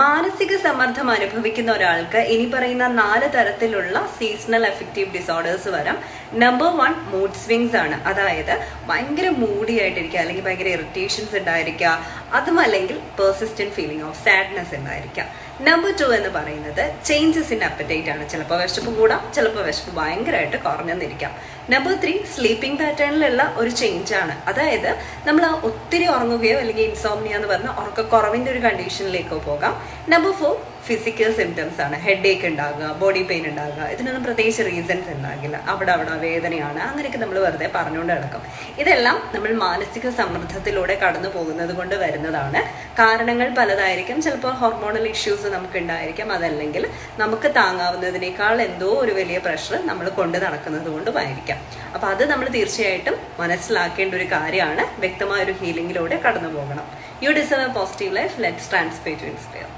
മാനസിക സമ്മർദ്ദം അനുഭവിക്കുന്ന ഒരാൾക്ക് ഇനി പറയുന്ന 4 തരത്തിലുള്ള സീസണൽ എഫക്റ്റീവ് ഡിസോർഡേഴ്സ് വരാം. നമ്പർ 1 മൂഡ് സ്വിങ്സ് ആണ്. അതായത് ഭയങ്കര മൂഡി ആയിട്ടിരിക്കുക, അല്ലെങ്കിൽ ഭയങ്കര ഇറിറ്റേഷൻസ് ഉണ്ടായിരിക്കുക, അതുമല്ലെങ്കിൽ പെർസിസ്റ്റന്റ് ഫീലിംഗ് ഓഫ് സാഡ്നെസ് ഉണ്ടായിരിക്കുക. നമ്പർ 2 എന്ന് പറയുന്നത് ചേഞ്ചസ് ഇൻ അപ്പറ്റൈറ്റ് ആണ്. ചിലപ്പോൾ വിശപ്പ് കൂടാം, ചിലപ്പോൾ വിശപ്പ് ഭയങ്കരമായിട്ട് കുറഞ്ഞെന്നിരിക്കാം. നമ്പർ 3 സ്ലീപ്പിംഗ് പാറ്റേണിലുള്ള ഒരു ചേഞ്ച് ആണ്. അതായത് നമ്മൾ ഒത്തിരി ഉറങ്ങുകയോ അല്ലെങ്കിൽ ഇൻസോംനിയ എന്ന് പറഞ്ഞ ഉറക്കക്കുറവിന്റെ ഒരു കണ്ടീഷനിലേക്കോ പോകാം. നമ്പർ 4 ഫിസിക്കൽ സിംറ്റംസ് ആണ്. ഹെഡ് ഏക്ക് ഉണ്ടാകുക, ബോഡി പെയിൻ ഉണ്ടാകുക. ഇതിനൊന്നും പ്രത്യേകിച്ച് റീസൺസ് ഉണ്ടാകില്ല. അവിടെ വേദനയാണ്, അങ്ങനെയൊക്കെ നമ്മൾ വെറുതെ പറഞ്ഞുകൊണ്ട് കിടക്കും. ഇതെല്ലാം നമ്മൾ മാനസിക സമ്മർദ്ദത്തിലൂടെ കടന്നു പോകുന്നത് കൊണ്ട് വരുന്നതാണ്. കാരണങ്ങൾ പലതായിരിക്കും. ചിലപ്പോൾ ഹോർമോണൽ ഇഷ്യൂസ് നമുക്ക് ഉണ്ടായിരിക്കാം, അതല്ലെങ്കിൽ നമുക്ക് താങ്ങാവുന്നതിനേക്കാൾ എന്തോ ഒരു വലിയ പ്രഷർ നമ്മൾ കൊണ്ട് നടക്കുന്നത് കൊണ്ടുമായിരിക്കാം. അപ്പൊ അത് നമ്മൾ തീർച്ചയായിട്ടും മനസ്സിലാക്കേണ്ട ഒരു കാര്യമാണ്. വ്യക്തമായ ഒരു ഹീലിംഗിലൂടെ കടന്നു പോകണം. You deserve a positive life. Let's transform to inspire.